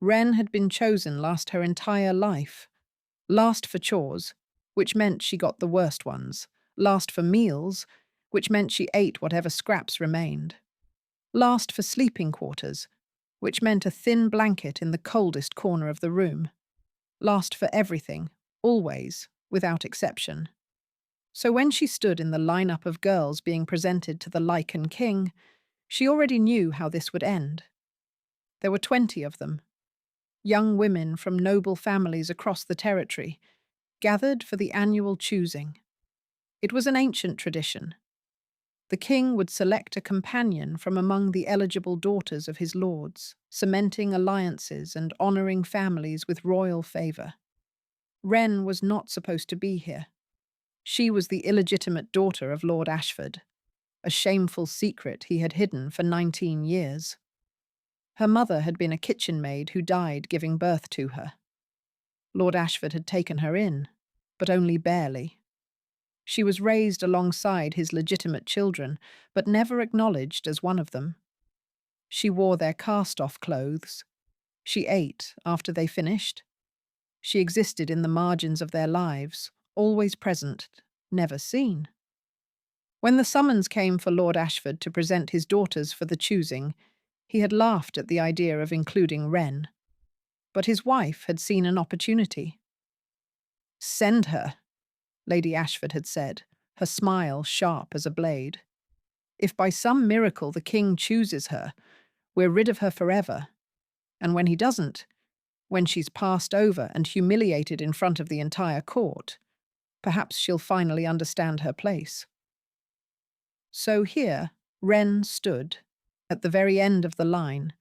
Wren had been chosen last her entire life. Last for chores, which meant she got the worst ones. Last for meals, which meant she ate whatever scraps remained. Last for sleeping quarters, which meant a thin blanket in the coldest corner of the room. Last for everything, always, without exception. So when she stood in the lineup of girls being presented to the Lycan king, she already knew how this would end. There were 20 of them, young women from noble families across the territory, gathered for the annual choosing. It was an ancient tradition. The king would select a companion from among the eligible daughters of his lords, cementing alliances and honouring families with royal favour. Wren was not supposed to be here. She was the illegitimate daughter of Lord Ashford, a shameful secret he had hidden for 19 years. Her mother had been a kitchen maid who died giving birth to her. Lord Ashford had taken her in, but only barely. She was raised alongside his legitimate children, but never acknowledged as one of them. She wore their cast-off clothes. She ate after they finished. She existed in the margins of their lives, always present, never seen. When the summons came for Lord Ashford to present his daughters for the choosing, he had laughed at the idea of including Wren. But his wife had seen an opportunity. "Send her," Lady Ashford had said, her smile sharp as a blade. "If by some miracle the king chooses her, we're rid of her forever. And when he doesn't, when she's passed over and humiliated in front of the entire court, perhaps she'll finally understand her place." So here, Wren stood, at the very end of the line,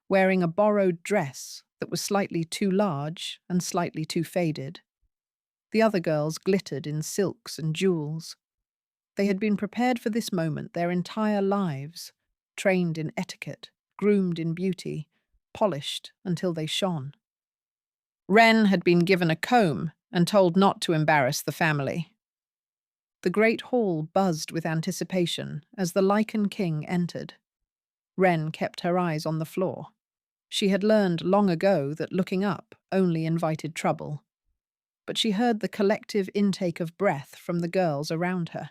wearing a borrowed dress that was slightly too large and slightly too faded. The other girls glittered in silks and jewels. They had been prepared for this moment their entire lives, trained in etiquette, groomed in beauty, polished until they shone. Wren had been given a comb and told not to embarrass the family. The great hall buzzed with anticipation as the Lycan king entered. Wren kept her eyes on the floor. She had learned long ago that looking up only invited trouble. But she heard the collective intake of breath from the girls around her.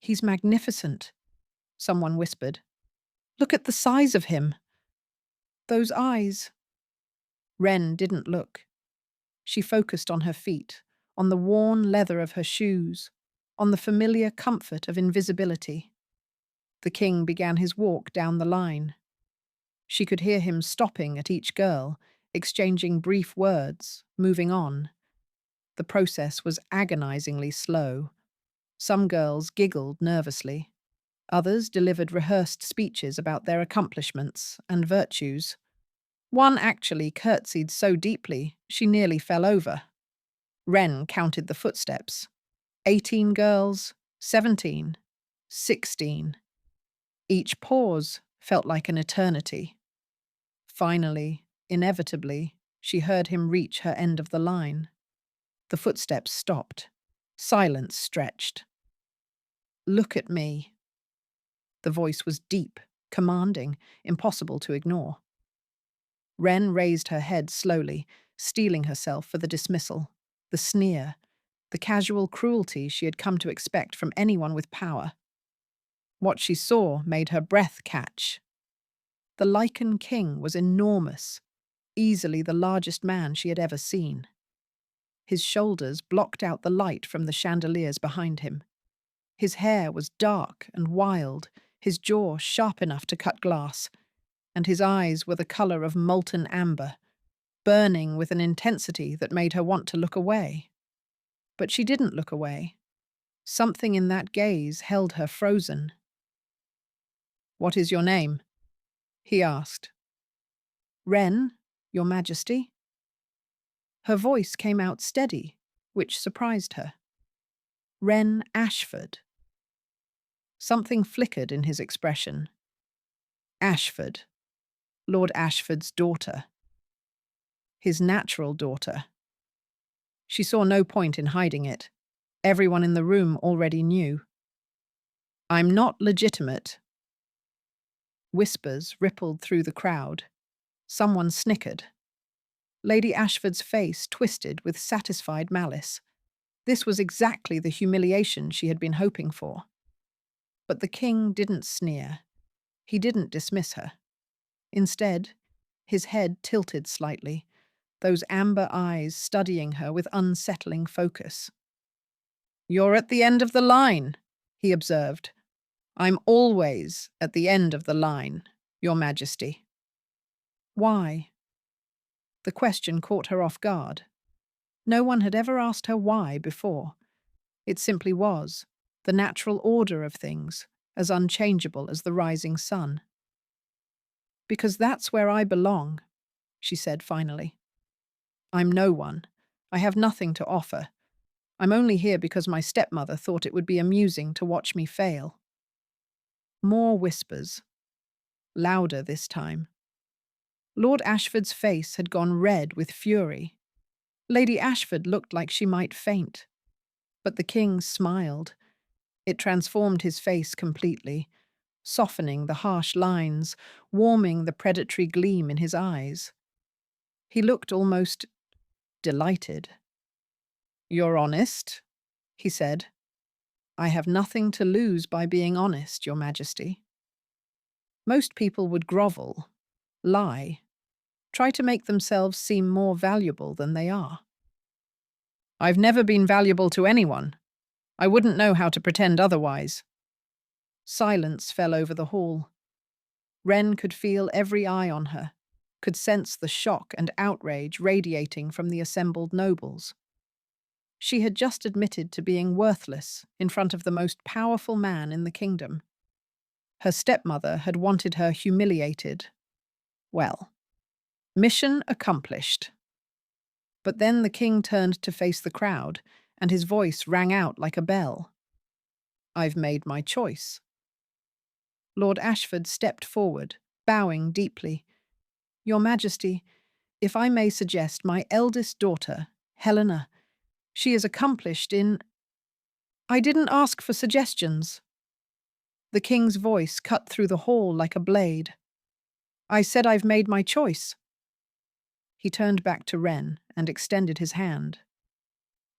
"He's magnificent," someone whispered. "Look at the size of him. Those eyes." Wren didn't look. She focused on her feet, on the worn leather of her shoes, on the familiar comfort of invisibility. The king began his walk down the line. She could hear him stopping at each girl, exchanging brief words, moving on. The process was agonizingly slow. Some girls giggled nervously. Others delivered rehearsed speeches about their accomplishments and virtues. One actually curtsied so deeply she nearly fell over. Wren counted the footsteps. 18 girls, 17, 16. Each pause felt like an eternity. Finally, inevitably, she heard him reach her end of the line. The footsteps stopped. Silence stretched. "Look at me." The voice was deep, commanding, impossible to ignore. Wren raised her head slowly, steeling herself for the dismissal, the sneer, the casual cruelty she had come to expect from anyone with power. What she saw made her breath catch. The Lycan king was enormous, easily the largest man she had ever seen. His shoulders blocked out the light from the chandeliers behind him. His hair was dark and wild, his jaw sharp enough to cut glass, and his eyes were the colour of molten amber, burning with an intensity that made her want to look away. But she didn't look away. Something in that gaze held her frozen. "What is your name?" he asked. "Wren, Your Majesty." Her voice came out steady, which surprised her. "Wren Ashford." Something flickered in his expression. Ashford. Lord Ashford's daughter. His natural daughter. She saw no point in hiding it. Everyone in the room already knew. "I'm not legitimate." Whispers rippled through the crowd. Someone snickered. Lady Ashford's face twisted with satisfied malice. This was exactly the humiliation she had been hoping for. But the king didn't sneer. He didn't dismiss her. Instead, his head tilted slightly, those amber eyes studying her with unsettling focus. "You're at the end of the line," he observed. "I'm always at the end of the line, Your Majesty." Why? The question caught her off guard. No one had ever asked her why before. It simply was, the natural order of things, as unchangeable as the rising sun. "Because that's where I belong," she said finally. "I'm no one. I have nothing to offer. I'm only here because my stepmother thought it would be amusing to watch me fail." More whispers. Louder this time. Lord Ashford's face had gone red with fury. Lady Ashford looked like she might faint. But the king smiled. It transformed his face completely, softening the harsh lines, warming the predatory gleam in his eyes. He looked almost delighted. "You're honest," he said. "I have nothing to lose by being honest, Your Majesty." Most people would grovel, lie, try to make themselves seem more valuable than they are. "I've never been valuable to anyone. I wouldn't know how to pretend otherwise." Silence fell over the hall. Wren could feel every eye on her, could sense the shock and outrage radiating from the assembled nobles. She had just admitted to being worthless in front of the most powerful man in the kingdom. Her stepmother had wanted her humiliated. Well, mission accomplished. But then the king turned to face the crowd, and his voice rang out like a bell. "I've made my choice." Lord Ashford stepped forward, bowing deeply. "Your Majesty, if I may suggest my eldest daughter, Helena, she is accomplished in—" "I didn't ask for suggestions." The king's voice cut through the hall like a blade. "I said I've made my choice." He turned back to Wren and extended his hand.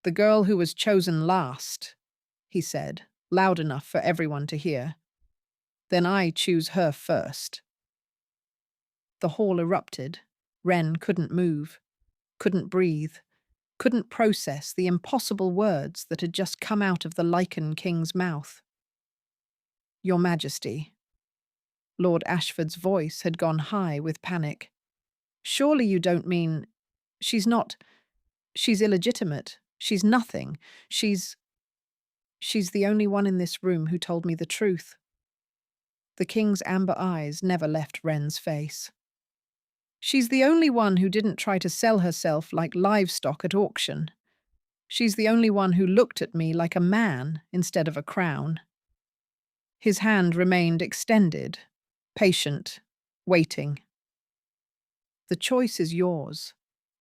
"The girl who was chosen last," he said, loud enough for everyone to hear. "Then I choose her first." The hall erupted. Wren couldn't move, couldn't breathe, couldn't process the impossible words that had just come out of the Lycan king's mouth. "Your Majesty." Lord Ashford's voice had gone high with panic. "Surely you don't mean— she's illegitimate. She's nothing. She's the only one in this room who told me the truth." The king's amber eyes never left Wren's face. "She's the only one who didn't try to sell herself like livestock at auction. She's the only one who looked at me like a man instead of a crown." His hand remained extended, patient, waiting. "The choice is yours,"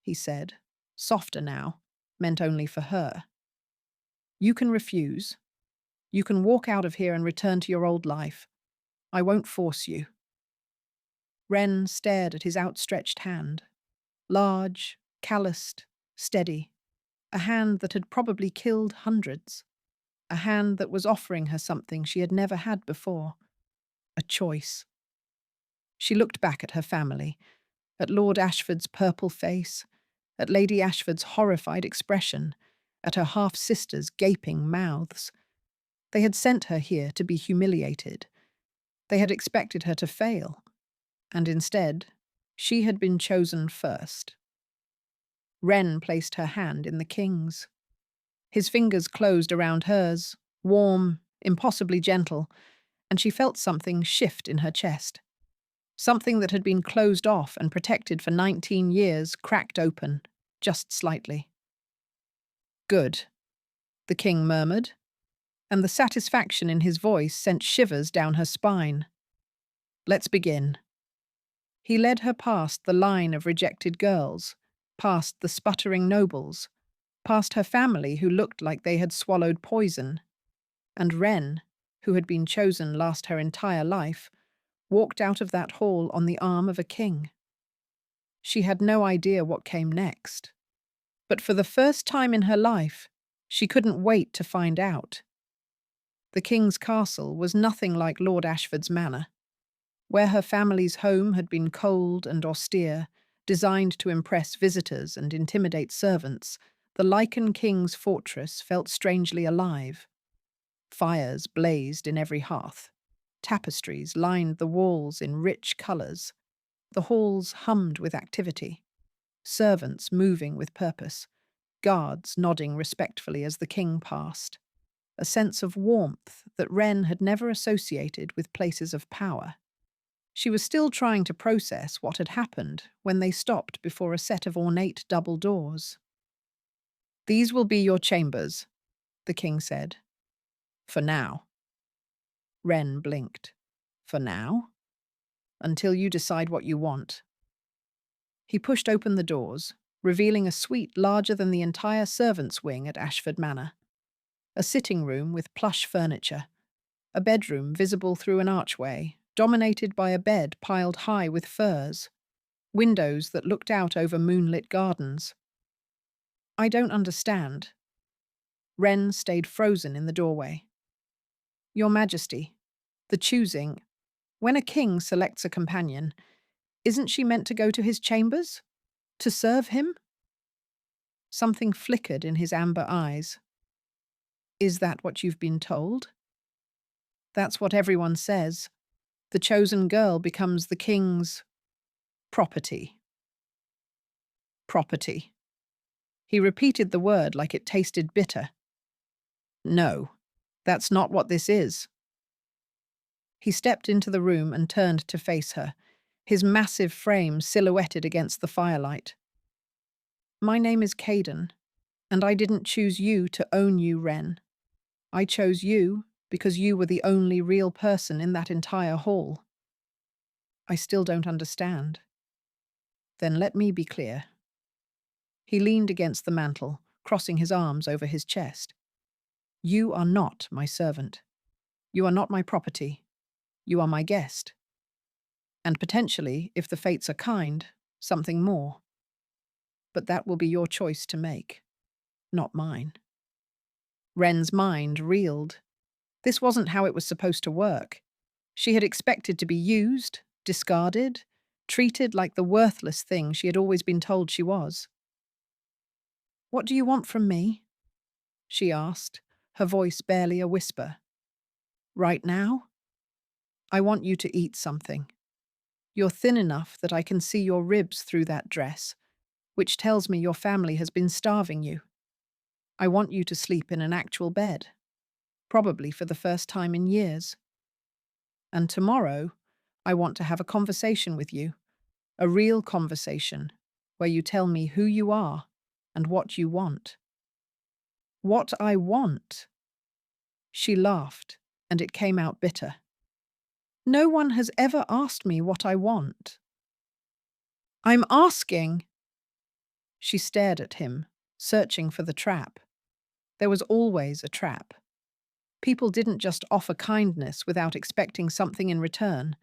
he said, softer now, meant only for her. "You can refuse. You can walk out of here and return to your old life. I won't force you." Wren stared at his outstretched hand. Large, calloused, steady. A hand that had probably killed hundreds. A hand that was offering her something she had never had before. A choice. She looked back at her family, at Lord Ashford's purple face, at Lady Ashford's horrified expression, at her half-sisters' gaping mouths. They had sent her here to be humiliated. They had expected her to fail. And instead, she had been chosen first. Wren placed her hand in the king's. His fingers closed around hers, warm, impossibly gentle, and she felt something shift in her chest. Something that had been closed off and protected for 19 years cracked open, just slightly. "Good," the king murmured, and the satisfaction in his voice sent shivers down her spine. "Let's begin." He led her past the line of rejected girls, past the sputtering nobles, past her family who looked like they had swallowed poison, and Wren, who had been chosen last her entire life, walked out of that hall on the arm of a king. She had no idea what came next. But for the first time in her life, she couldn't wait to find out. The king's castle was nothing like Lord Ashford's manor. Where her family's home had been cold and austere, designed to impress visitors and intimidate servants, the Lycan king's fortress felt strangely alive. Fires blazed in every hearth. Tapestries lined the walls in rich colours. The halls hummed with activity. Servants moving with purpose. Guards nodding respectfully as the king passed. A sense of warmth that Wren had never associated with places of power. She was still trying to process what had happened when they stopped before a set of ornate double doors. "These will be your chambers," the king said. "For now." Wren blinked. "For now?" "Until you decide what you want." He pushed open the doors, revealing a suite larger than the entire servants' wing at Ashford Manor. A sitting room with plush furniture. A bedroom visible through an archway, dominated by a bed piled high with furs. Windows that looked out over moonlit gardens. "I don't understand." Wren stayed frozen in the doorway. "Your Majesty, the choosing. When a king selects a companion, isn't she meant to go to his chambers? To serve him?" Something flickered in his amber eyes. "Is that what you've been told?" "That's what everyone says. The chosen girl becomes the king's property." Property. He repeated the word like it tasted bitter. "No, that's not what this is." He stepped into the room and turned to face her, his massive frame silhouetted against the firelight. "My name is Kaden, and I didn't choose you to own you, Wren. I chose you because you were the only real person in that entire hall." "I still don't understand." "Then let me be clear." He leaned against the mantel, crossing his arms over his chest. "You are not my servant. You are not my property. You are my guest. And potentially, if the fates are kind, something more. But that will be your choice to make, not mine." Wren's mind reeled. This wasn't how it was supposed to work. She had expected to be used, discarded, treated like the worthless thing she had always been told she was. "What do you want from me?" she asked, her voice barely a whisper. "Right now? I want you to eat something. You're thin enough that I can see your ribs through that dress, which tells me your family has been starving you. I want you to sleep in an actual bed, probably for the first time in years. And tomorrow, I want to have a conversation with you, a real conversation, where you tell me who you are and what you want." "What I want?" She laughed, and it came out bitter. "No one has ever asked me what I want." "I'm asking." She stared at him, searching for the trap. There was always a trap. People didn't just offer kindness without expecting something in return.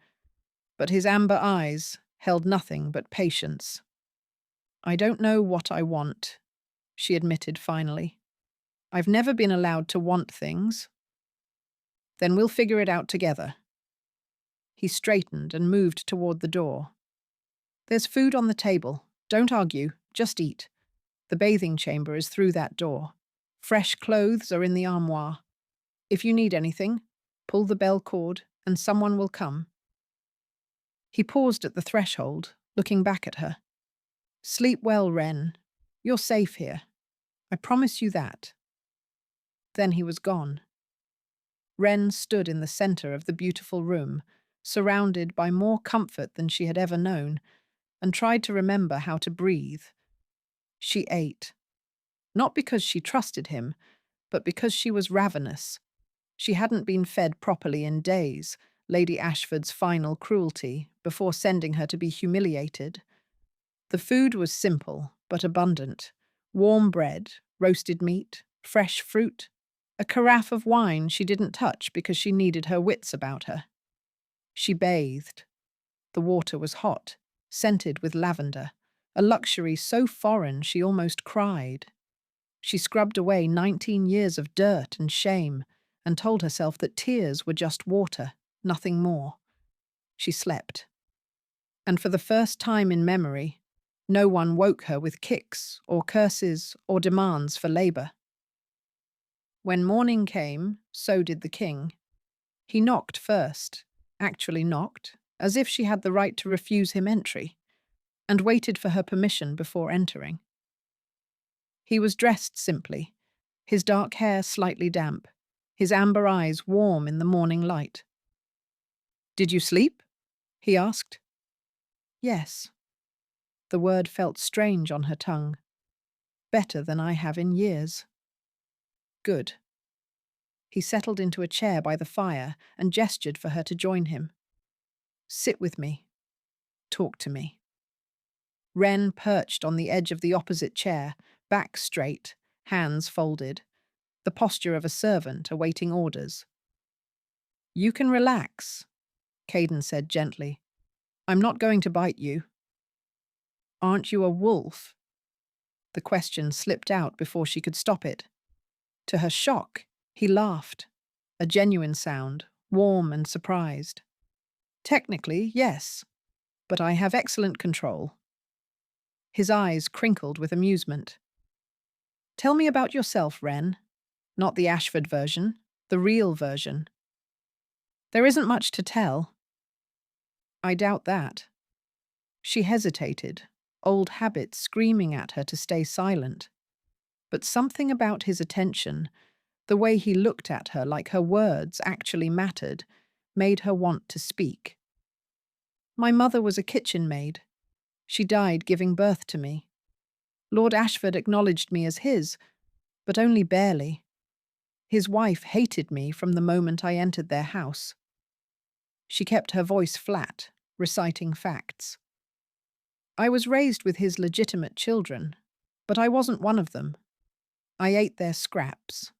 But his amber eyes held nothing but patience. "I don't know what I want," she admitted finally. "I've never been allowed to want things." "Then we'll figure it out together." He straightened and moved toward the door. "There's food on the table. Don't argue, just eat. The bathing chamber is through that door. Fresh clothes are in the armoire. If you need anything, pull the bell cord and someone will come." He paused at the threshold, looking back at her. "Sleep well, Wren. You're safe here. I promise you that." Then he was gone. Wren stood in the center of the beautiful room, surrounded by more comfort than she had ever known, and tried to remember how to breathe. She ate. Not because she trusted him, but because she was ravenous. She hadn't been fed properly in days, Lady Ashford's final cruelty, before sending her to be humiliated. The food was simple, but abundant. Warm bread, roasted meat, fresh fruit, a carafe of wine she didn't touch because she needed her wits about her. She bathed. The water was hot, scented with lavender. a luxury so foreign she almost cried. She scrubbed away 19 years of dirt and shame and told herself that tears were just water, nothing more. She slept. And for the first time in memory, no one woke her with kicks or curses or demands for labour. When morning came, so did the king. He knocked first, actually knocked, as if she had the right to refuse him entry, and waited for her permission before entering. He was dressed simply, his dark hair slightly damp, his amber eyes warm in the morning light. "Did you sleep?" he asked. "Yes." The word felt strange on her tongue. "Better than I have in years." "Good." He settled into a chair by the fire and gestured for her to join him. "Sit with me. Talk to me." Wren perched on the edge of the opposite chair, back straight, hands folded, the posture of a servant awaiting orders. "You can relax," Kaden said gently. "I'm not going to bite you." "Aren't you a wolf?" The question slipped out before she could stop it. To her shock, he laughed, a genuine sound, warm and surprised. "Technically, yes, but I have excellent control." His eyes crinkled with amusement. "Tell me about yourself, Wren. Not the Ashford version, the real version." "There isn't much to tell." "I doubt that." She hesitated, old habits screaming at her to stay silent. But something about his attention, the way he looked at her like her words actually mattered, made her want to speak. "My mother was a kitchen maid. She died giving birth to me. Lord Ashford acknowledged me as his, but only barely. His wife hated me from the moment I entered their house." She kept her voice flat, reciting facts. "I was raised with his legitimate children, but I wasn't one of them. I ate their scraps.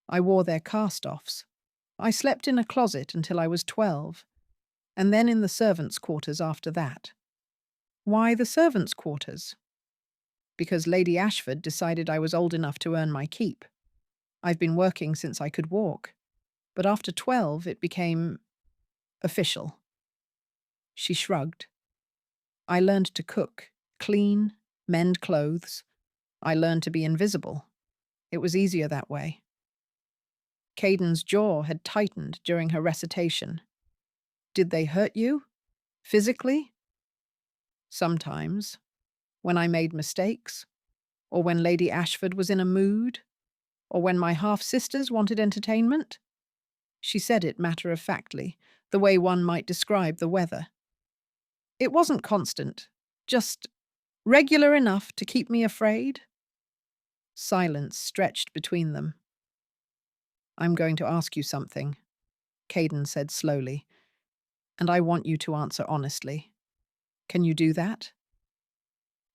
I wore their cast-offs. I slept in a closet until I was 12, and then in the servants' quarters after that." "Why the servants' quarters?" "Because Lady Ashford decided I was old enough to earn my keep. I've been working since I could walk, but after 12 it became official." She shrugged. "I learned to cook, clean, mend clothes. I learned to be invisible. It was easier that way." Caden's jaw had tightened during her recitation. "Did they hurt you? Physically?" "Sometimes. When I made mistakes. Or when Lady Ashford was in a mood. Or when my half-sisters wanted entertainment." She said it matter-of-factly, the way one might describe the weather. "It wasn't constant. Just regular enough to keep me afraid." Silence stretched between them. "I'm going to ask you something," Kaden said slowly, "and I want you to answer honestly. Can you do that?"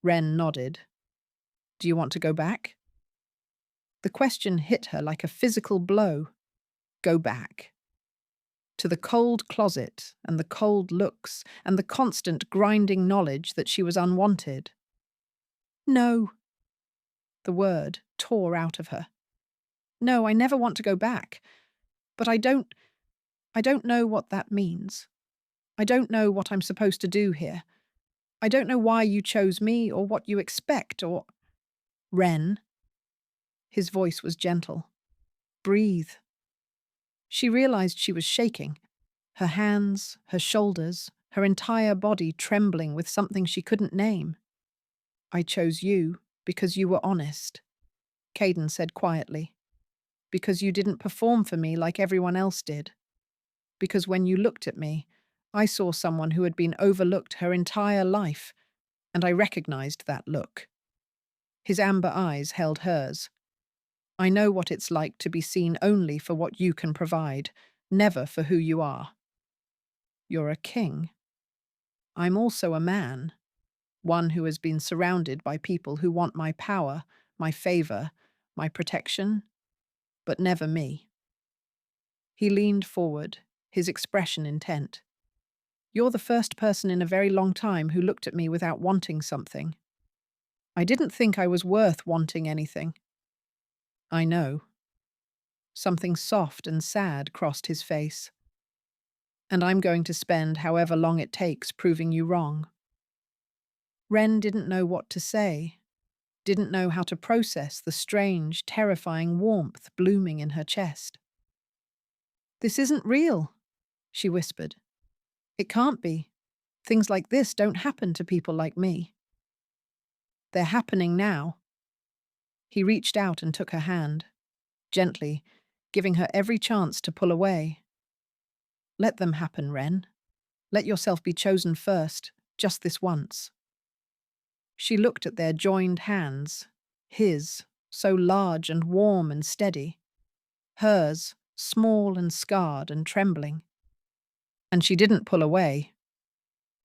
Wren nodded. "Do you want to go back?" The question hit her like a physical blow. Go back. To the cold closet and the cold looks and the constant grinding knowledge that she was unwanted. "No." The word tore out of her. "No, I never want to go back. But I don't know what that means. I don't know what I'm supposed to do here. I don't know why you chose me or what you expect or—" "Wren." His voice was gentle. "Breathe." She realized she was shaking, her hands, her shoulders, her entire body trembling with something she couldn't name. "I chose you because you were honest," Kaden said quietly. "Because you didn't perform for me like everyone else did. Because when you looked at me, I saw someone who had been overlooked her entire life, and I recognized that look." His amber eyes held hers. "I know what it's like to be seen only for what you can provide, never for who you are. You're a king. I'm also a man, one who has been surrounded by people who want my power, my favor, my protection, but never me." He leaned forward, his expression intent. "You're the first person in a very long time who looked at me without wanting something. I didn't think I was worth wanting anything. I know. Something soft and sad crossed his face. And I'm going to spend however long it takes proving you wrong. Ren didn't know what to say, didn't know how to process the strange, terrifying warmth blooming in her chest. This isn't real, she whispered. It can't be. Things like this don't happen to people like me. They're happening now. He reached out and took her hand, gently, giving her every chance to pull away. Let them happen, Ren. Let yourself be chosen first, just this once. She looked at their joined hands, his, so large and warm and steady, hers, small and scarred and trembling. And she didn't pull away.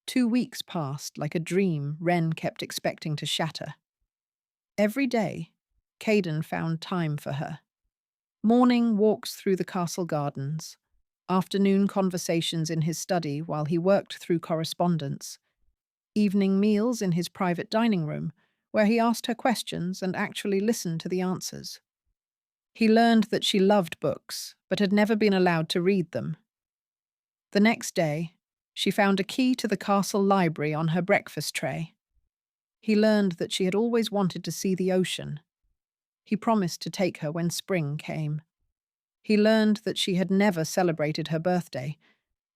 2 weeks passed like a dream Ren kept expecting to shatter. Every day, Kaden found time for her. Morning walks through the castle gardens, afternoon conversations in his study while he worked through correspondence, evening meals in his private dining room, where he asked her questions and actually listened to the answers. He learned that she loved books, but had never been allowed to read them. The next day, she found a key to the castle library on her breakfast tray. He learned that she had always wanted to see the ocean. He promised to take her when spring came. He learned that she had never celebrated her birthday,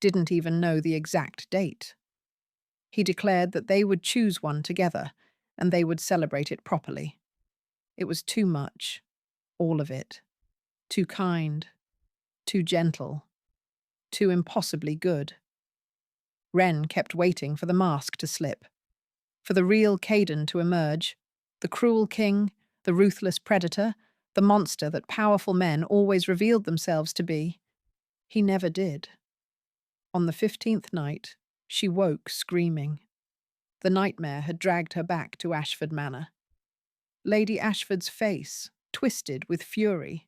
didn't even know the exact date. He declared that they would choose one together, and they would celebrate it properly. It was too much, all of it. Too kind, too gentle, too impossibly good. Ren kept waiting for the mask to slip, for the real Kaden to emerge, the cruel king, the ruthless predator, the monster that powerful men always revealed themselves to be. He never did. On the 15th night, she woke screaming. The nightmare had dragged her back to Ashford Manor. Lady Ashford's face, twisted with fury,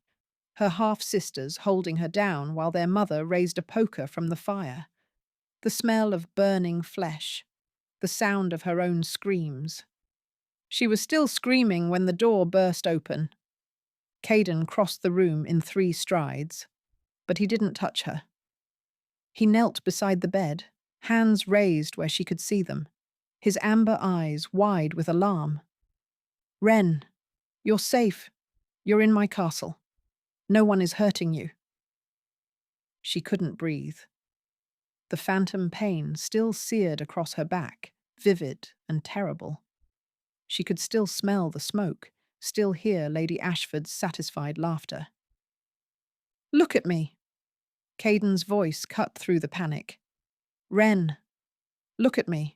her half-sisters holding her down while their mother raised a poker from the fire. The smell of burning flesh, the sound of her own screams. She was still screaming when the door burst open. Kaden crossed the room in 3 strides, but he didn't touch her. He knelt beside the bed, hands raised where she could see them, his amber eyes wide with alarm. Ren, you're safe. You're in my castle. No one is hurting you. She couldn't breathe. The phantom pain still seared across her back, vivid and terrible. She could still smell the smoke, still hear Lady Ashford's satisfied laughter. Look at me. Kaden's voice cut through the panic. Ren, look at me.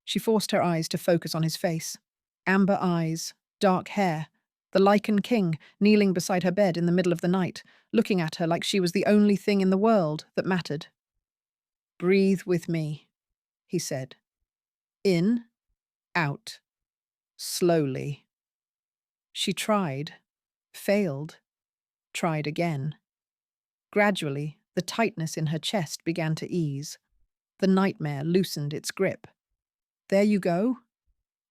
She forced her eyes to focus on his face. Amber eyes, dark hair, the Lycan king kneeling beside her bed in the middle of the night, looking at her like she was the only thing in the world that mattered. Breathe with me, he said. In, out, slowly. She tried, failed, tried again. Gradually, the tightness in her chest began to ease. The nightmare loosened its grip. There you go.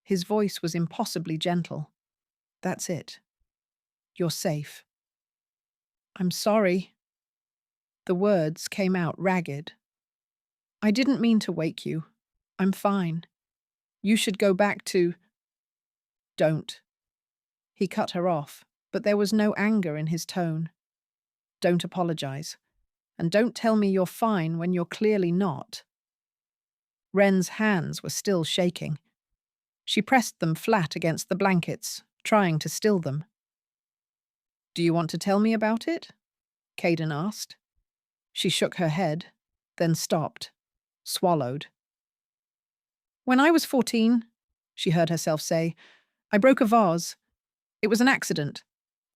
His voice was impossibly gentle. That's it. You're safe. I'm sorry. The words came out ragged. I didn't mean to wake you. I'm fine. You should go back to... Don't. He cut her off, but there was no anger in his tone. Don't apologize. And don't tell me you're fine when you're clearly not. Ren's hands were still shaking. She pressed them flat against the blankets, trying to still them. Do you want to tell me about it? Kaden asked. She shook her head, then stopped, swallowed. When I was 14, she heard herself say, I broke a vase. It was an accident.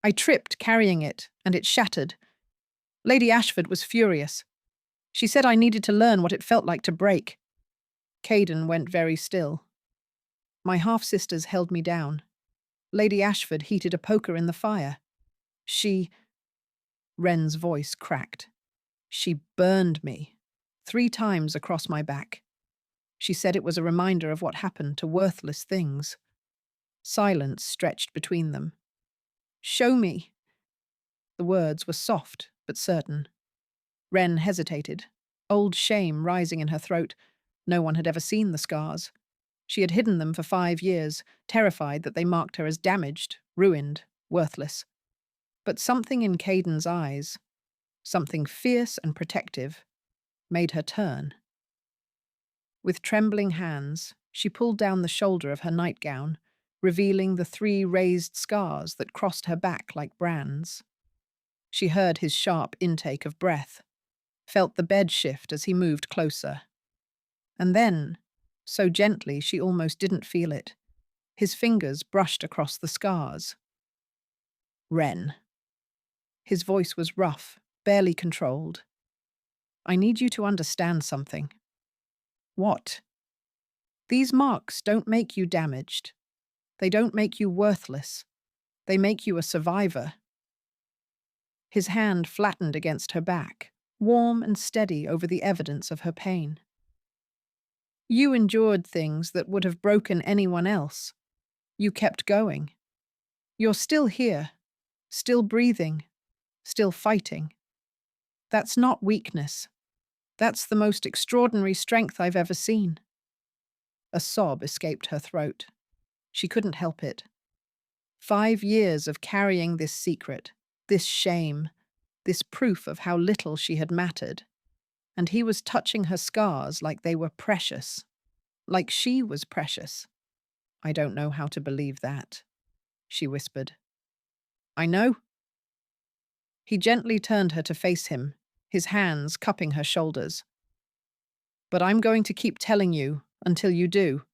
I tripped carrying it, and it shattered. Lady Ashford was furious. She said I needed to learn what it felt like to break. Kaden went very still. My half-sisters held me down. Lady Ashford heated a poker in the fire. Ren's voice cracked. She burned me 3 times across my back. She said it was a reminder of what happened to worthless things. Silence stretched between them. "Show me." The words were soft but certain. Wren hesitated, old shame rising in her throat. No one had ever seen the scars. She had hidden them for 5 years, terrified that they marked her as damaged, ruined, worthless. But something in Kaden's eyes, something fierce and protective, made her turn. With trembling hands, she pulled down the shoulder of her nightgown, revealing the 3 raised scars that crossed her back like brands. She heard his sharp intake of breath, felt the bed shift as he moved closer. And then, so gently she almost didn't feel it, his fingers brushed across the scars. "Wren." His voice was rough, barely controlled. "I need you to understand something." "What?" "These marks don't make you damaged. They don't make you worthless. They make you a survivor." His hand flattened against her back, warm and steady over the evidence of her pain. "You endured things that would have broken anyone else. You kept going. You're still here, still breathing, still fighting. That's not weakness. That's the most extraordinary strength I've ever seen." A sob escaped her throat. She couldn't help it. 5 years of carrying this secret, this shame, this proof of how little she had mattered. And he was touching her scars like they were precious. Like she was precious. "I don't know how to believe that," she whispered. "I know." He gently turned her to face him, his hands cupping her shoulders. "But I'm going to keep telling you until you do."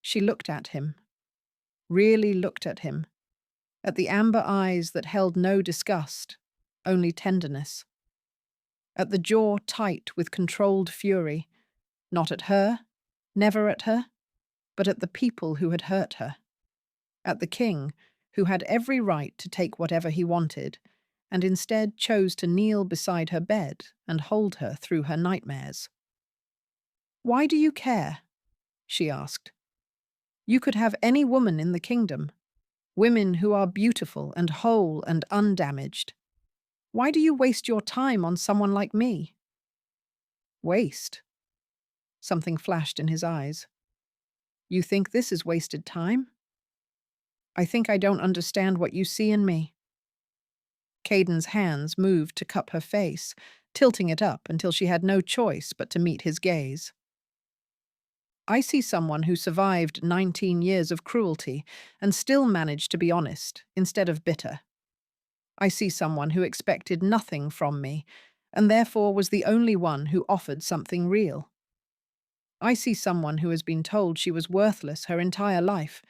She looked at him, really looked at him, at the amber eyes that held no disgust, only tenderness. At the jaw tight with controlled fury, not at her, never at her, but at the people who had hurt her. At the king, who had every right to take whatever he wanted, and instead chose to kneel beside her bed and hold her through her nightmares. "Why do you care?" she asked. "You could have any woman in the kingdom, women who are beautiful and whole and undamaged. Why do you waste your time on someone like me?" "Waste?" Something flashed in his eyes. "You think this is wasted time?" "I think I don't understand what you see in me." Kaden's hands moved to cup her face, tilting it up until she had no choice but to meet his gaze. "I see someone who survived 19 years of cruelty and still managed to be honest instead of bitter. I see someone who expected nothing from me and therefore was the only one who offered something real. I see someone who has been told she was worthless her entire life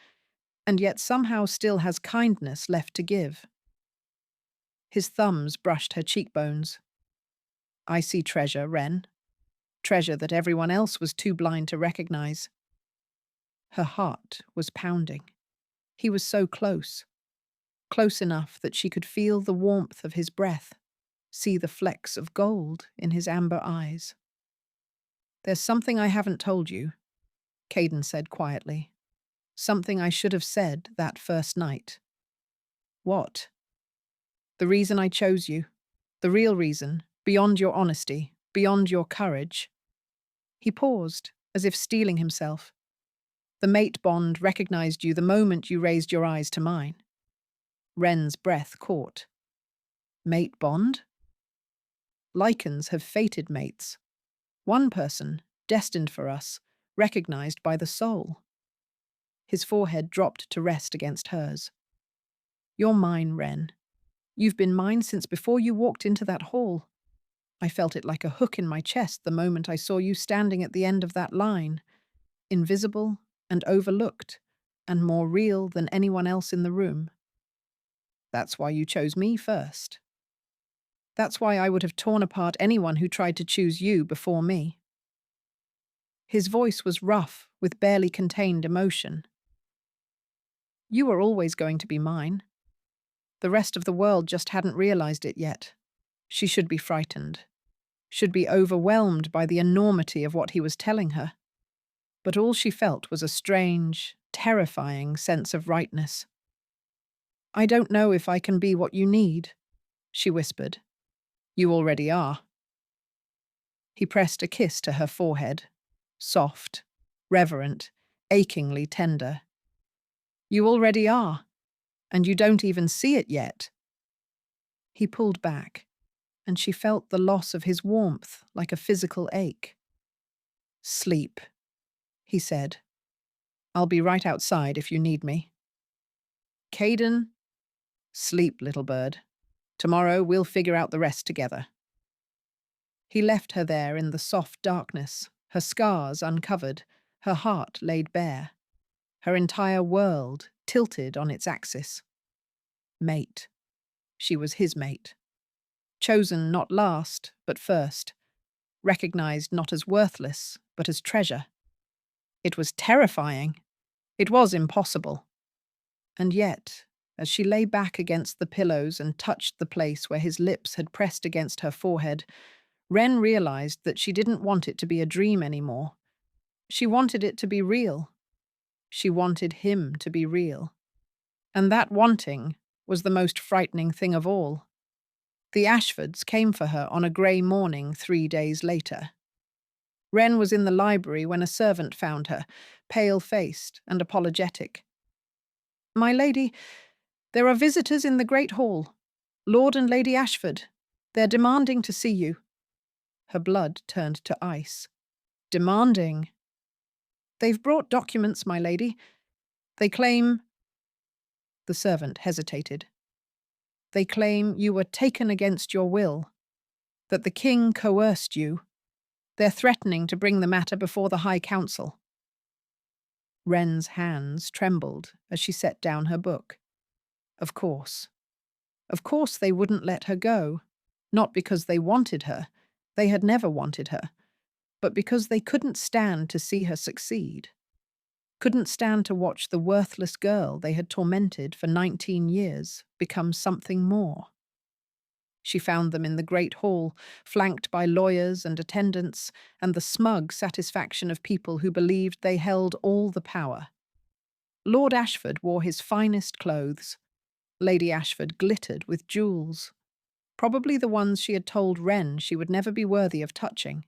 and yet somehow still has kindness left to give." His thumbs brushed her cheekbones. "I see treasure, Wren. Treasure that everyone else was too blind to recognize." Her heart was pounding. He was so close. Close enough that she could feel the warmth of his breath, see the flecks of gold in his amber eyes. "There's something I haven't told you," Kaden said quietly. "Something I should have said that first night." "What?" "The reason I chose you. The real reason, beyond your honesty, beyond your courage." He paused, as if steeling himself. "The mate bond recognized you the moment you raised your eyes to mine." Wren's breath caught. "Mate bond?" "Lycans have fated mates. One person, destined for us, recognized by the soul." His forehead dropped to rest against hers. "You're mine, Wren. You've been mine since before you walked into that hall. I felt it like a hook in my chest the moment I saw you standing at the end of that line, invisible and overlooked, and more real than anyone else in the room. That's why you chose me first. That's why I would have torn apart anyone who tried to choose you before me." His voice was rough, with barely contained emotion. "You were always going to be mine. The rest of the world just hadn't realized it yet. She should be frightened, should be overwhelmed by the enormity of what he was telling her. But all she felt was a strange, terrifying sense of rightness. "I don't know if I can be what you need," she whispered. "You already are." He pressed a kiss to her forehead, soft, reverent, achingly tender. "You already are, and you don't even see it yet." He pulled back, and she felt the loss of his warmth like a physical ache. "Sleep," he said. "I'll be right outside if you need me." "Kaden, sleep, little bird. Tomorrow we'll figure out the rest together." He left her there in the soft darkness, her scars uncovered, her heart laid bare, her entire world tilted on its axis. Mate. She was his mate. Chosen not last, but first. Recognized not as worthless, but as treasure. It was terrifying. It was impossible. And yet, as she lay back against the pillows and touched the place where his lips had pressed against her forehead, Wren realized that she didn't want it to be a dream anymore. She wanted it to be real. She wanted him to be real. And that wanting was the most frightening thing of all. The Ashfords came for her on a grey morning 3 days later. Wren was in the library when a servant found her, pale-faced and apologetic. "My lady, there are visitors in the great hall. Lord and Lady Ashford. They're demanding to see you." Her blood turned to ice. "Demanding?" "They've brought documents, my lady. They claim—" The servant hesitated. "They claim you were taken against your will, that the king coerced you. They're threatening to bring the matter before the High Council." Wren's hands trembled as she set down her book. Of course. Of course they wouldn't let her go. Not because they wanted her. They had never wanted her. But because they couldn't stand to see her succeed. Couldn't stand to watch the worthless girl they had tormented for 19 years become something more. She found them in the great hall, flanked by lawyers and attendants, and the smug satisfaction of people who believed they held all the power. Lord Ashford wore his finest clothes. Lady Ashford glittered with jewels, probably the ones she had told Wren she would never be worthy of touching.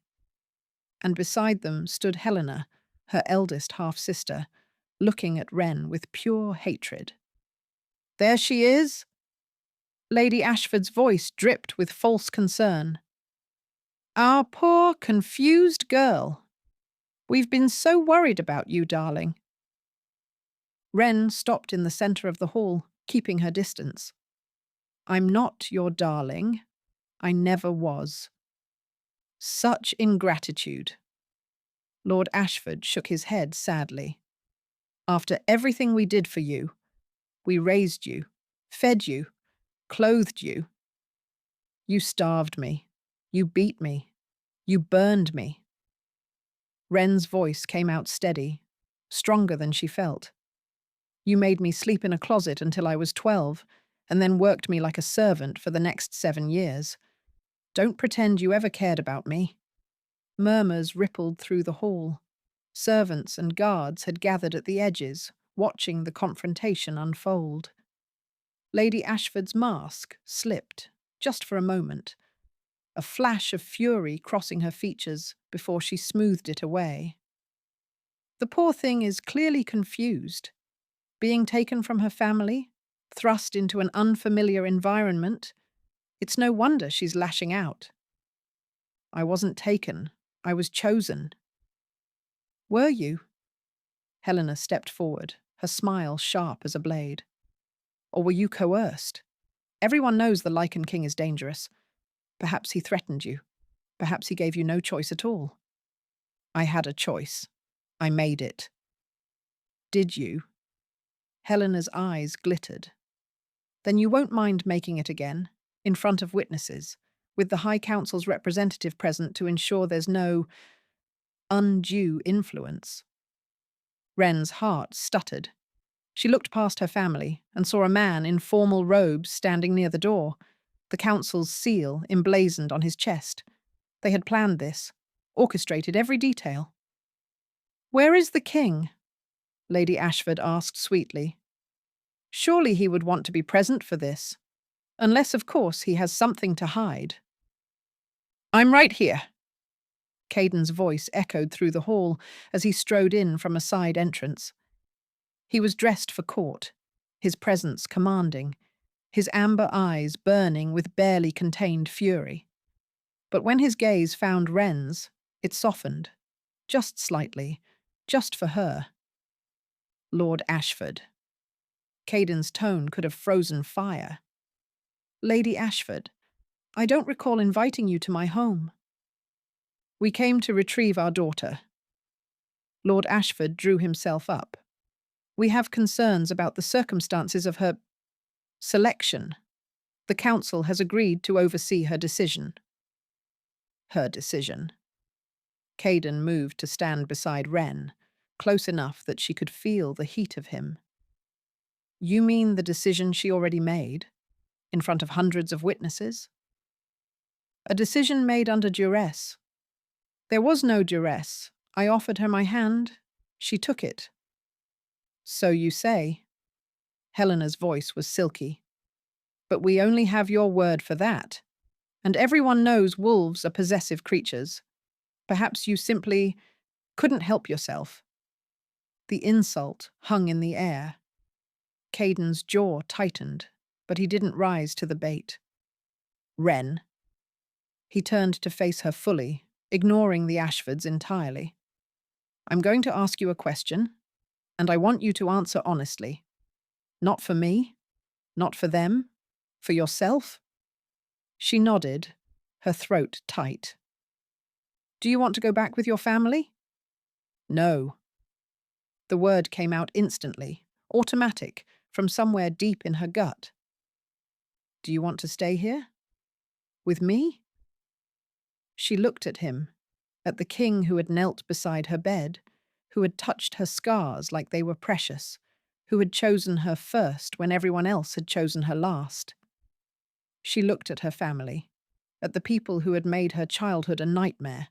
And beside them stood Helena, her eldest half-sister, looking at Wren with pure hatred. "There she is!" Lady Ashford's voice dripped with false concern. "Our poor, confused girl. We've been so worried about you, darling." Wren stopped in the centre of the hall, keeping her distance. "I'm not your darling. I never was." Such ingratitude. Lord Ashford shook his head sadly. "After everything we did for you, we raised you, fed you, clothed you. You starved me. You beat me. You burned me." Wren's voice came out steady, stronger than she felt. "You made me sleep in a closet until I was 12, and then worked me like a servant for the next 7 years. Don't pretend you ever cared about me." Murmurs rippled through the hall. Servants and guards had gathered at the edges, watching the confrontation unfold. Lady Ashford's mask slipped, just for a moment, a flash of fury crossing her features before she smoothed it away. The poor thing is clearly confused. Being taken from her family, thrust into an unfamiliar environment, it's no wonder she's lashing out. "I wasn't taken. I was chosen." "Were you?" Helena stepped forward, her smile sharp as a blade. "Or were you coerced? Everyone knows the Lycan king is dangerous. Perhaps he threatened you. Perhaps he gave you no choice at all." "I had a choice. I made it." "Did you?" Helena's eyes glittered. "Then you won't mind making it again, in front of witnesses, with the High Council's representative present to ensure there's no undue influence." Wren's heart stuttered. She looked past her family and saw a man in formal robes standing near the door, the council's seal emblazoned on his chest. They had planned this, orchestrated every detail. "Where is the king?" Lady Ashford asked sweetly. Surely he would want to be present for this, unless, of course, he has something to hide. I'm right here. Caden's voice echoed through the hall as he strode in from a side entrance. He was dressed for court, his presence commanding, his amber eyes burning with barely contained fury. But when his gaze found Wren's, it softened, just slightly, just for her. Lord Ashford. Caden's tone could have frozen fire. Lady Ashford, I don't recall inviting you to my home. We came to retrieve our daughter. Lord Ashford drew himself up. We have concerns about the circumstances of her selection. The council has agreed to oversee her decision. Her decision. Kaden moved to stand beside Wren, close enough that she could feel the heat of him. You mean the decision she already made, in front of hundreds of witnesses? A decision made under duress. There was no duress. I offered her my hand. She took it. So you say. Helena's voice was silky. But we only have your word for that. And everyone knows wolves are possessive creatures. Perhaps you simply couldn't help yourself. The insult hung in the air. Caden's jaw tightened, but he didn't rise to the bait. Wren. He turned to face her fully, ignoring the Ashfords entirely. I'm going to ask you a question, and I want you to answer honestly. Not for me, not for them, for yourself? She nodded, her throat tight. Do you want to go back with your family? No. The word came out instantly, automatic, from somewhere deep in her gut. Do you want to stay here? With me? She looked at him, at the king who had knelt beside her bed, who had touched her scars like they were precious, who had chosen her first when everyone else had chosen her last. She looked at her family, at the people who had made her childhood a nightmare,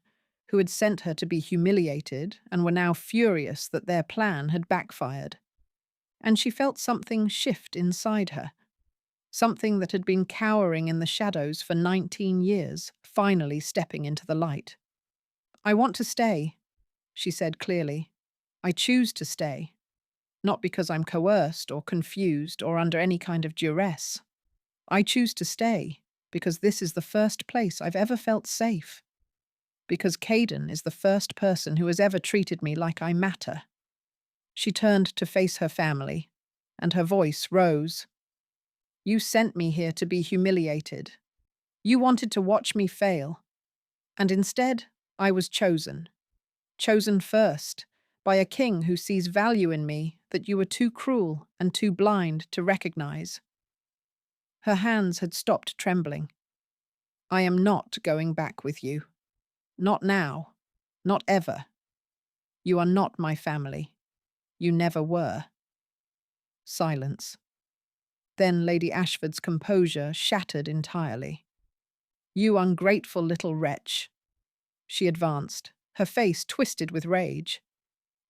who had sent her to be humiliated and were now furious that their plan had backfired. And she felt something shift inside her, something that had been cowering in the shadows for 19 years, finally stepping into the light. I want to stay, she said clearly. I choose to stay. Not because I'm coerced or confused or under any kind of duress. I choose to stay because this is the first place I've ever felt safe. Because Kaden is the first person who has ever treated me like I matter. She turned to face her family, and her voice rose. You sent me here to be humiliated. You wanted to watch me fail. And instead, I was chosen. Chosen first, by a king who sees value in me that you were too cruel and too blind to recognize. Her hands had stopped trembling. I am not going back with you. Not now. Not ever. You are not my family. You never were. Silence. Then Lady Ashford's composure shattered entirely. You ungrateful little wretch. She advanced, her face twisted with rage.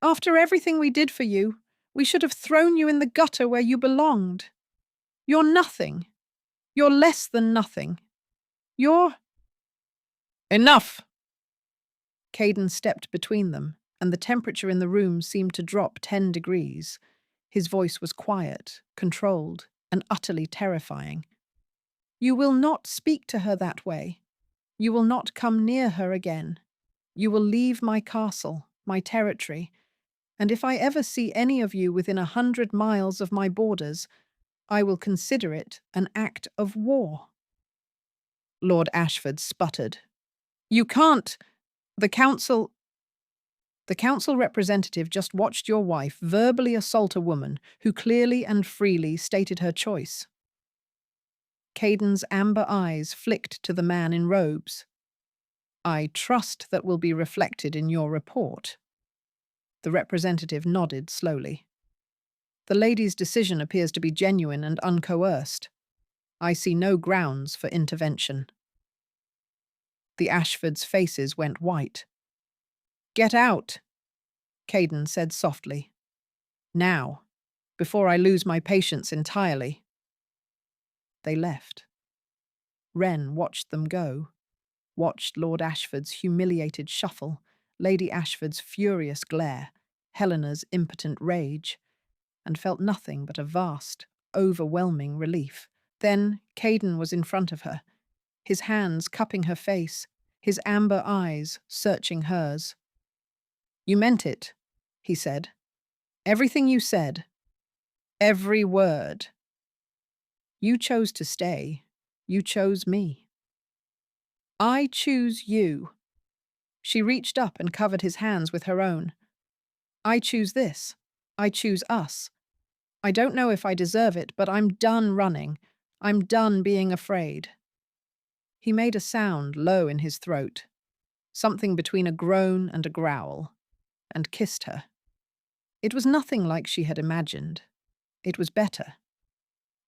After everything we did for you, we should have thrown you in the gutter where you belonged. You're nothing. You're less than nothing. You're... Enough! Kaden stepped between them, and the temperature in the room seemed to drop 10 degrees. His voice was quiet, controlled, and utterly terrifying. You will not speak to her that way. You will not come near her again. You will leave my castle, my territory, and if I ever see any of you within 100 miles of my borders, I will consider it an act of war. Lord Ashford sputtered. You can't. The council representative just watched your wife verbally assault a woman who clearly and freely stated her choice. Caden's amber eyes flicked to the man in robes. I trust that will be reflected in your report. The representative nodded slowly. The lady's decision appears to be genuine and uncoerced. I see no grounds for intervention. The Ashfords' faces went white. Get out, Kaden said softly. Now, before I lose my patience entirely." They left. Wren watched them go, watched Lord Ashford's humiliated shuffle, Lady Ashford's furious glare, Helena's impotent rage, and felt nothing but a vast, overwhelming relief. Then Kaden was in front of her, his hands cupping her face, his amber eyes searching hers. "You meant it," he said. "Everything you said. Every word. You chose to stay. You chose me. I choose you." She reached up and covered his hands with her own. "I choose this. I choose us. I don't know if I deserve it, but I'm done running. I'm done being afraid." He made a sound low in his throat, something between a groan and a growl, and kissed her. It was nothing like she had imagined. It was better.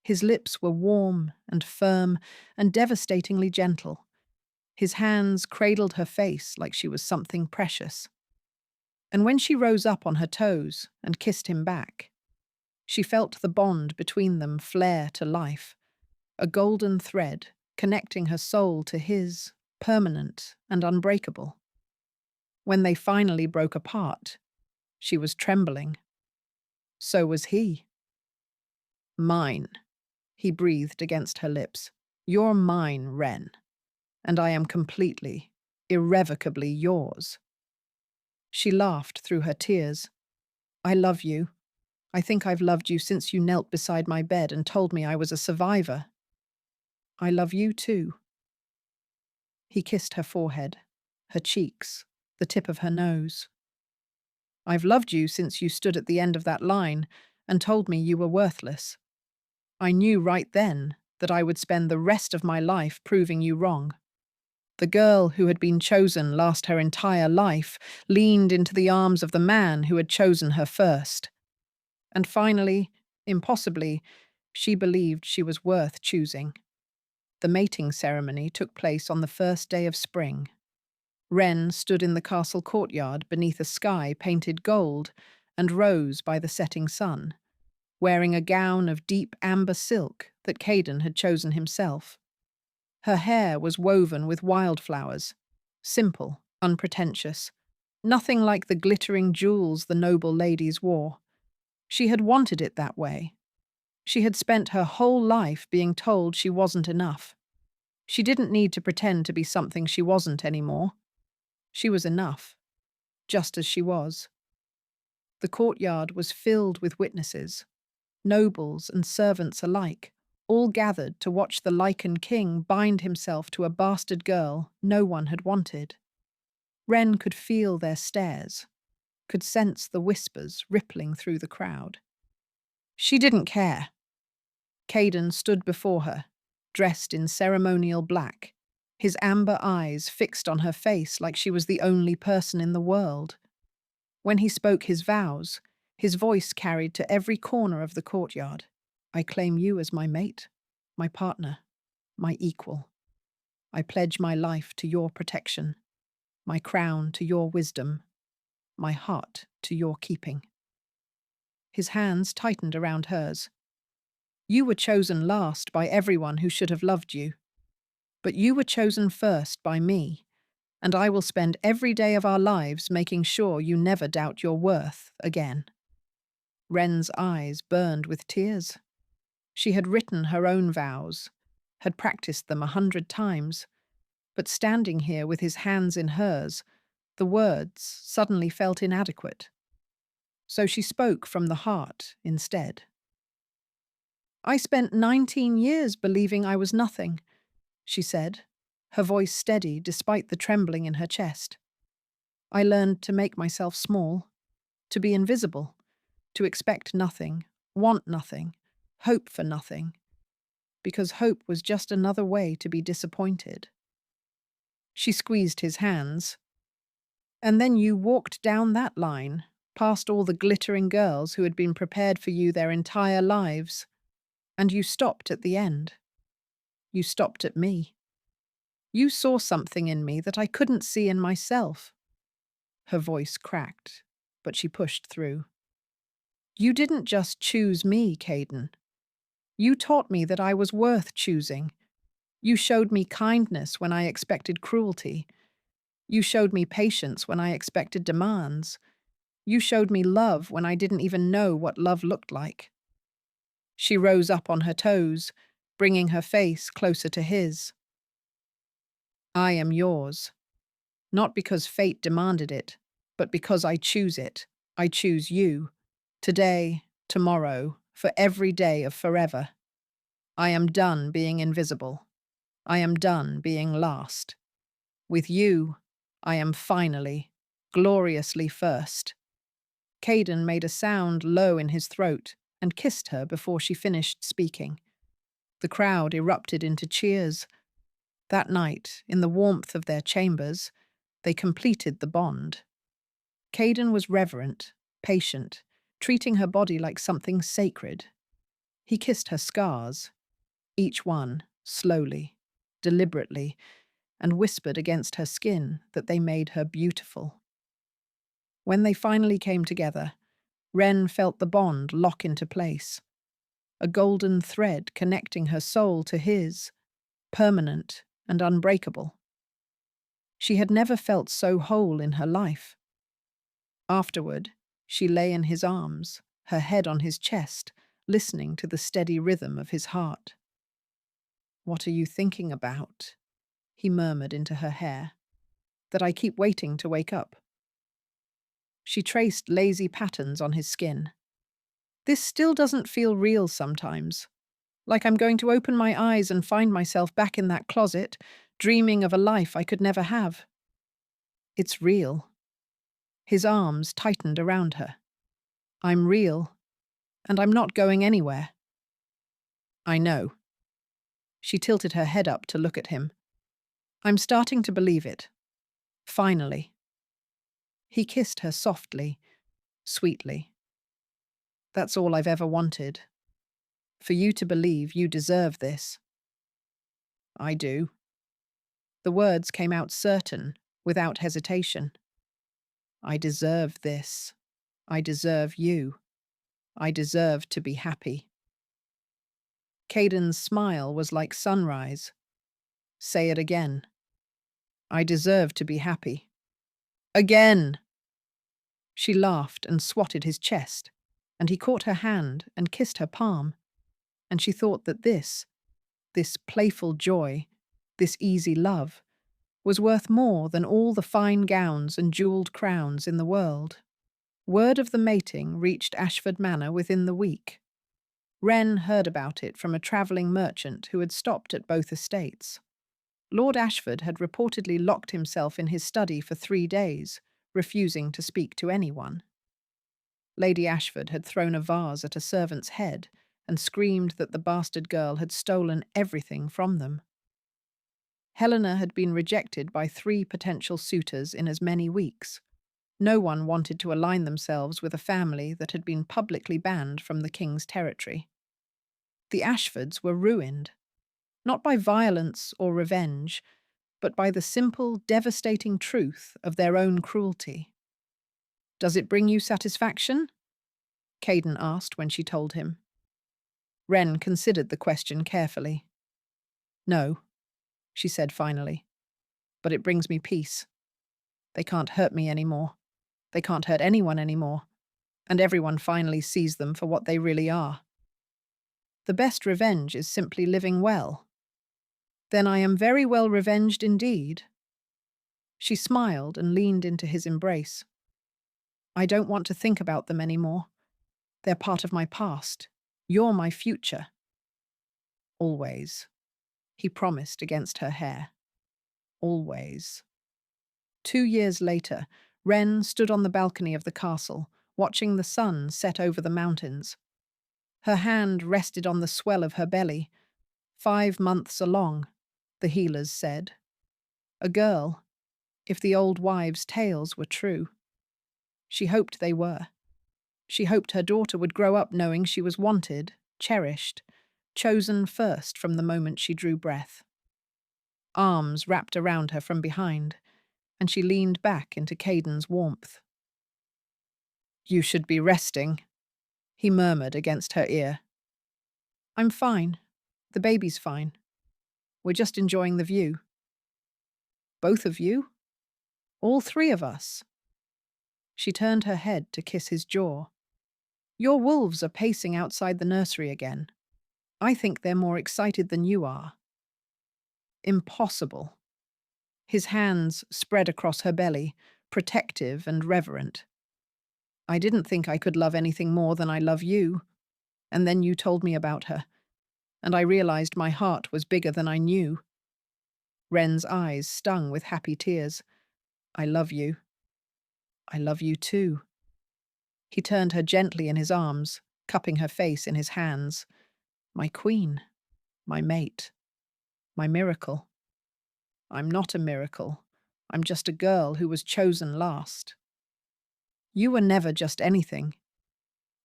His lips were warm and firm and devastatingly gentle. His hands cradled her face like she was something precious. And when she rose up on her toes and kissed him back, she felt the bond between them flare to life, a golden thread connecting her soul to his, permanent and unbreakable. When they finally broke apart, she was trembling. So was he. "Mine," he breathed against her lips. "You're mine, Wren, and I am completely, irrevocably yours." She laughed through her tears. "I love you. I think I've loved you since you knelt beside my bed and told me I was a survivor. I love you too." He kissed her forehead, her cheeks, the tip of her nose. "I've loved you since you stood at the end of that line and told me you were worthless. I knew right then that I would spend the rest of my life proving you wrong." The girl who had been chosen last her entire life leaned into the arms of the man who had chosen her first. And finally, impossibly, she believed she was worth choosing. The mating ceremony took place on the first day of spring. Wren stood in the castle courtyard beneath a sky painted gold and rose by the setting sun, wearing a gown of deep amber silk that Kaden had chosen himself. Her hair was woven with wildflowers, simple, unpretentious, nothing like the glittering jewels the noble ladies wore. She had wanted it that way. She had spent her whole life being told she wasn't enough. She didn't need to pretend to be something she wasn't anymore. She was enough, just as she was. The courtyard was filled with witnesses, nobles and servants alike, all gathered to watch the Lycan king bind himself to a bastard girl no one had wanted. Wren could feel their stares, could sense the whispers rippling through the crowd. She didn't care. Kaden stood before her, dressed in ceremonial black, his amber eyes fixed on her face like she was the only person in the world. When he spoke his vows, his voice carried to every corner of the courtyard. "I claim you as my mate, my partner, my equal. I pledge my life to your protection, my crown to your wisdom, my heart to your keeping." His hands tightened around hers. "You were chosen last by everyone who should have loved you. But you were chosen first by me, and I will spend every day of our lives making sure you never doubt your worth again." Wren's eyes burned with tears. She had written her own vows, had practiced them 100 times, but standing here with his hands in hers, the words suddenly felt inadequate. So she spoke from the heart instead. "I spent 19 years believing I was nothing," she said, her voice steady despite the trembling in her chest. "I learned to make myself small, to be invisible, to expect nothing, want nothing, hope for nothing, because hope was just another way to be disappointed." She squeezed his hands. "And then you walked down that line, past all the glittering girls who had been prepared for you their entire lives, and you stopped at the end. You stopped at me. You saw something in me that I couldn't see in myself." Her voice cracked, but she pushed through. You didn't just choose me, Kaden. You taught me that I was worth choosing. You showed me kindness when I expected cruelty. You showed me patience when I expected demands. You showed me love when I didn't even know what love looked like. She rose up on her toes, bringing her face closer to his. I am yours, not because fate demanded it, but because I choose it. I choose you. Today, tomorrow, for every day of forever. I am done being invisible. I am done being last. With you, I am finally, gloriously first. Kaden made a sound low in his throat and kissed her before she finished speaking. The crowd erupted into cheers. That night, in the warmth of their chambers, they completed the bond. Kaden was reverent, patient, treating her body like something sacred. He kissed her scars, each one, slowly, deliberately, and whispered against her skin that they made her beautiful. When they finally came together, Wren felt the bond lock into place, a golden thread connecting her soul to his, permanent and unbreakable. She had never felt so whole in her life. Afterward, she lay in his arms, her head on his chest, listening to the steady rhythm of his heart. "What are you thinking about?" he murmured into her hair. "That I keep waiting to wake up." She traced lazy patterns on his skin. "This still doesn't feel real sometimes. Like I'm going to open my eyes and find myself back in that closet, dreaming of a life I could never have." "It's real." His arms tightened around her. "I'm real, and I'm not going anywhere." "I know." She tilted her head up to look at him. "I'm starting to believe it. Finally." He kissed her softly, sweetly. "That's all I've ever wanted. For you to believe you deserve this." "I do." The words came out certain, without hesitation. "I deserve this. I deserve you. I deserve to be happy." Caden's smile was like sunrise. "Say it again." "I deserve to be happy." "Again!" She laughed and swatted his chest, and he caught her hand and kissed her palm, and she thought that this playful joy, this easy love, was worth more than all the fine gowns and jewelled crowns in the world. Word of the mating reached Ashford Manor within the week. Wren heard about it from a travelling merchant who had stopped at both estates. Lord Ashford had reportedly locked himself in his study for 3 days, refusing to speak to anyone. Lady Ashford had thrown a vase at a servant's head and screamed that the bastard girl had stolen everything from them. Helena had been rejected by 3 potential suitors in as many weeks. No one wanted to align themselves with a family that had been publicly banned from the king's territory. The Ashfords were ruined, not by violence or revenge, but by the simple, devastating truth of their own cruelty. "Does it bring you satisfaction?" Kaden asked when she told him. Wren considered the question carefully. "No," she said finally, "but it brings me peace. They can't hurt me anymore. They can't hurt anyone anymore, and everyone finally sees them for what they really are. The best revenge is simply living well." "Then I am very well revenged indeed." She smiled and leaned into his embrace. "I don't want to think about them anymore. They're part of my past. You're my future." "Always," he promised against her hair. "Always." 2 years later, Wren stood on the balcony of the castle, watching the sun set over the mountains. Her hand rested on the swell of her belly. 5 months along, the healers said. A girl, if the old wives' tales were true. She hoped they were. She hoped her daughter would grow up knowing she was wanted, cherished, chosen first from the moment she drew breath. Arms wrapped around her from behind, and she leaned back into Caden's warmth. "You should be resting," He murmured against her ear. I'm fine. The baby's fine. We're just enjoying the view. Both of you? All three of us. She turned her head to kiss his jaw. Your wolves are pacing outside the nursery again. I think they're more excited than you are. Impossible. His hands spread across her belly, protective and reverent. I didn't think I could love anything more than I love you. And then you told me about her, and I realized my heart was bigger than I knew. Wren's eyes stung with happy tears. I love you. I love you too. He turned her gently in his arms, cupping her face in his hands. My queen, my mate, my miracle. I'm not a miracle. I'm just a girl who was chosen last. You were never just anything.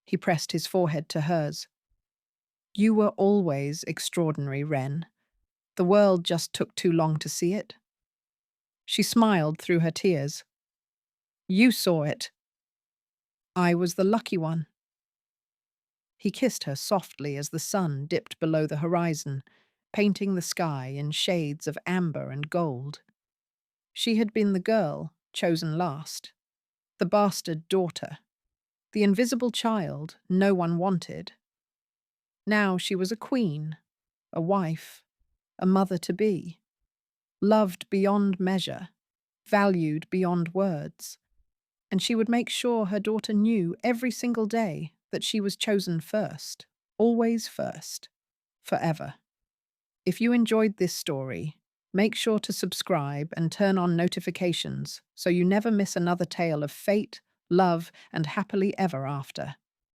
He pressed his forehead to hers. You were always extraordinary, Wren. The world just took too long to see it. She smiled through her tears. You saw it. I was the lucky one. He kissed her softly as the sun dipped below the horizon, painting the sky in shades of amber and gold. She had been the girl chosen last, the bastard daughter, the invisible child no one wanted. Now she was a queen, a wife, a mother-to-be, loved beyond measure, valued beyond words, and she would make sure her daughter knew every single day that she was chosen first, always first, forever. If you enjoyed this story, make sure to subscribe and turn on notifications so you never miss another tale of fate, love, and happily ever after.